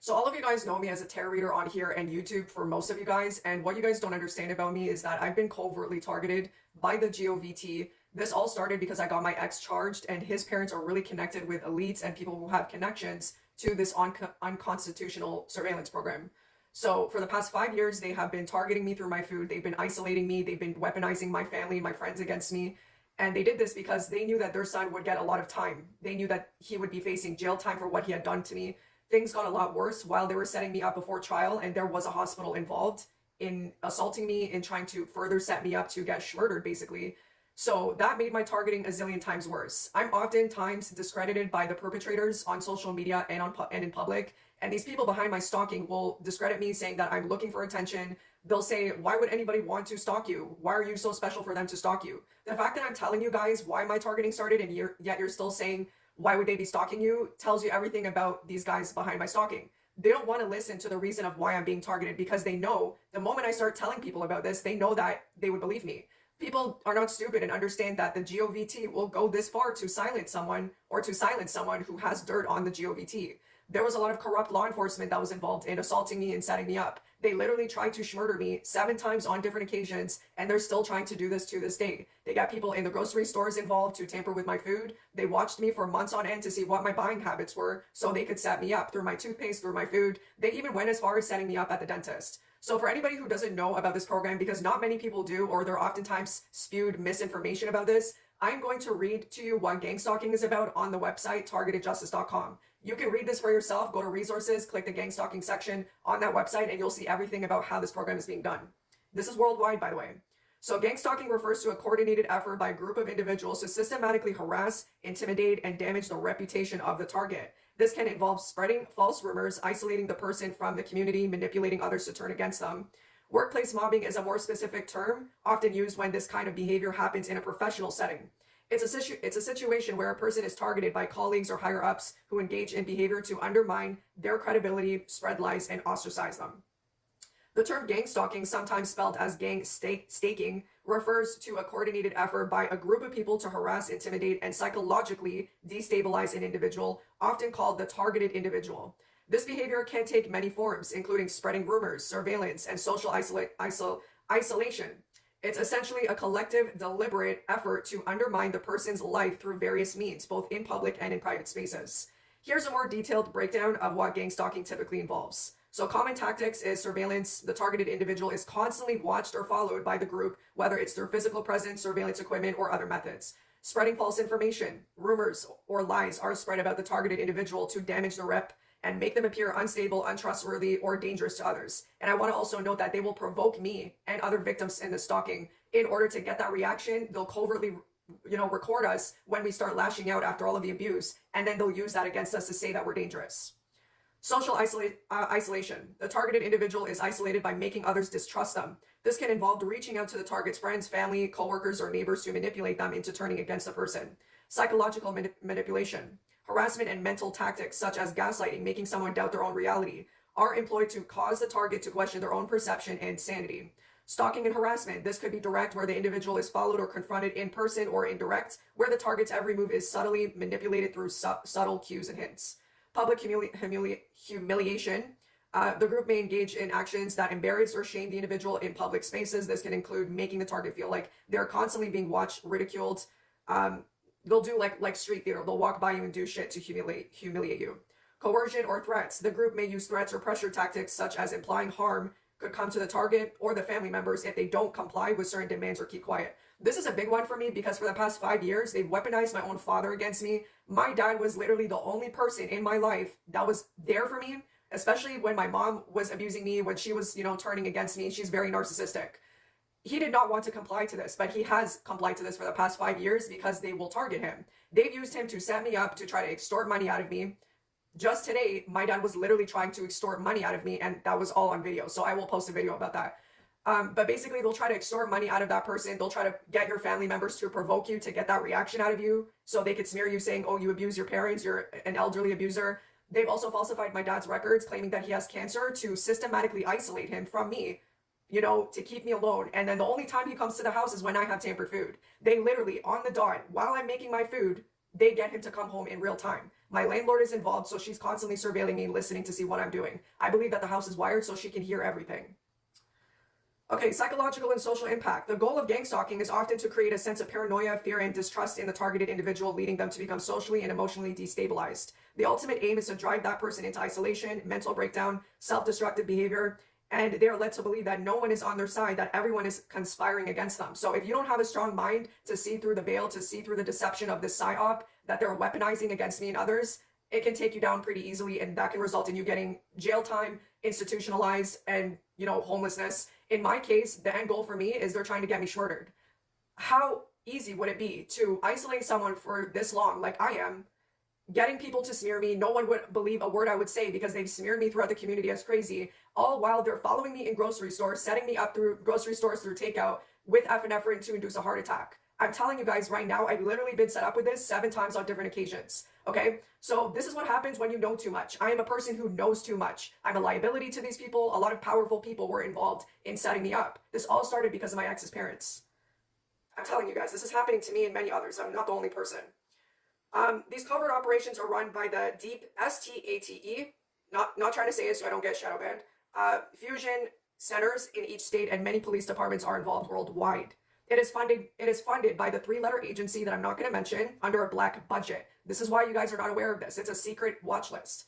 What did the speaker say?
So all of you guys know me as a tarot reader on here and YouTube for most of you guys, and what you guys don't understand about me is that I've been covertly targeted by the GOVT. This all started because I got my ex charged, and his parents are really connected with elites and people who have connections to this unconstitutional surveillance program. So for the past 5 years, they have been targeting me through my food. They've been isolating me. They've been weaponizing my family, my friends against me. And they did this because they knew that their son would get a lot of time. They knew that he would be facing jail time for what he had done to me. Things got a lot worse while they were setting me up before trial, and there was a hospital involved in assaulting me, in trying to further set me up to get murdered, basically. So that made my targeting a zillion times worse. I'm oftentimes discredited by the perpetrators on social media and in public, and these people behind my stalking will discredit me, saying that I'm looking for attention. They'll say, why would anybody want to stalk you? Why are you so special for them to stalk you? The fact that I'm telling you guys why my targeting started, and yet you're still saying, why would they be stalking you, tells you everything about these guys behind my stalking. They don't want to listen to the reason of why I'm being targeted, because they know the moment I start telling people about this, they know that they would believe me. People are not stupid and understand that the GOVT will go this far to silence someone, or to silence someone who has dirt on the GOVT. There was a lot of corrupt law enforcement that was involved in assaulting me and setting me up. They literally tried to murder me 7 times on different occasions, and they're still trying to do this to this day. They got people in the grocery stores involved to tamper with my food. They watched me for months on end to see what my buying habits were so they could set me up through my toothpaste, through my food. They even went as far as setting me up at the dentist. So for anybody who doesn't know about this program, because not many people do, or they're oftentimes spewed misinformation about this, I'm going to read to you what gang stalking is about on the website targetedjustice.com. You can read this for yourself. Go to resources, click the gang stalking section on that website, and you'll see everything about how this program is being done. This is worldwide, by the way. So gang stalking refers to a coordinated effort by a group of individuals to systematically harass, intimidate, and damage the reputation of the target. This can involve spreading false rumors, isolating the person from the community, manipulating others to turn against them. Workplace mobbing is a more specific term, often used when this kind of behavior happens in a professional setting. It's a situation where a person is targeted by colleagues or higher ups who engage in behavior to undermine their credibility, spread lies, and ostracize them. The term gang stalking, sometimes spelled as gang staking, refers to a coordinated effort by a group of people to harass, intimidate, and psychologically destabilize an individual, often called the targeted individual. This behavior can take many forms, including spreading rumors, surveillance, and social isolation. It's essentially a collective, deliberate effort to undermine the person's life through various means, both in public and in private spaces. Here's a more detailed breakdown of what gang stalking typically involves. So common tactics is surveillance. The targeted individual is constantly watched or followed by the group, whether it's through physical presence, surveillance equipment, or other methods. Spreading false information, rumors, or lies are spread about the targeted individual to damage the rep and make them appear unstable, untrustworthy, or dangerous to others. And I want to also note that they will provoke me and other victims in the stalking in order to get that reaction. They'll covertly, record us when we start lashing out after all of the abuse, and then they'll use that against us to say that we're dangerous. Social isolation. The targeted individual is isolated by making others distrust them. This can involve reaching out to the target's friends, family, coworkers, or neighbors to manipulate them into turning against the person. Psychological manipulation. Harassment and mental tactics such as gaslighting, making someone doubt their own reality, are employed to cause the target to question their own perception and sanity. Stalking and harassment. This could be direct, where the individual is followed or confronted in person, or indirect, where the target's every move is subtly manipulated through subtle cues and hints. Public humiliation. The group may engage in actions that embarrass or shame the individual in public spaces. This can include making the target feel like they're constantly being watched, ridiculed. They'll do like street theater. They'll walk by you and do shit to humiliate you. Coercion or threats. The group may use threats or pressure tactics, such as implying harm could come to the target or the family members if they don't comply with certain demands or keep quiet. This is a big one for me because for the past 5 years, they've weaponized my own father against me. My dad was literally the only person in my life that was there for me, especially when my mom was abusing me, when she was, turning against me. She's very narcissistic. He did not want to comply to this, but he has complied to this for the past 5 years because they will target him. They've used him to set me up to try to extort money out of me. Just today, my dad was literally trying to extort money out of me, and that was all on video. So I will post a video about that. But basically, they'll try to extort money out of that person. They'll try to get your family members to provoke you to get that reaction out of you so they could smear you saying, oh, you abuse your parents, you're an elderly abuser. They've also falsified my dad's records, claiming that he has cancer, to systematically isolate him from me, to keep me alone. And then the only time he comes to the house is when I have tampered food. They literally, on the dot, while I'm making my food, they get him to come home in real time. My landlord is involved, so she's constantly surveilling me and listening to see what I'm doing. I believe that the house is wired so she can hear everything. Okay, psychological and social impact. The goal of gang stalking is often to create a sense of paranoia, fear, and distrust in the targeted individual, leading them to become socially and emotionally destabilized. The ultimate aim is to drive that person into isolation, mental breakdown, self-destructive behavior, and they are led to believe that no one is on their side, that everyone is conspiring against them. So if you don't have a strong mind to see through the veil, to see through the deception of this psyop that they're weaponizing against me and others, it can take you down pretty easily, and that can result in you getting jail time, institutionalized, and homelessness. In my case, the end goal for me is they're trying to get me murdered. How easy would it be to isolate someone for this long, like I am, getting people to smear me? No one would believe a word I would say because they've smeared me throughout the community as crazy, all while they're following me in grocery stores, setting me up through grocery stores through takeout with epinephrine to induce a heart attack. I'm telling you guys right now, I've literally been set up with this 7 times on different occasions. Okay, so this is what happens when you know too much. I am a person who knows too much. I'm a liability to these people. A lot of powerful people were involved in setting me up. This all started because of my ex's parents. I'm telling you guys, this is happening to me and many others. I'm not the only person. These covert operations are run by the deep STATE, not trying to say it so I don't get shadow banned, fusion centers in each state, and many police departments are involved worldwide. It is funded by the 3-letter agency that I'm not going to mention under a black budget. This is why you guys are not aware of this. It's a secret watch list.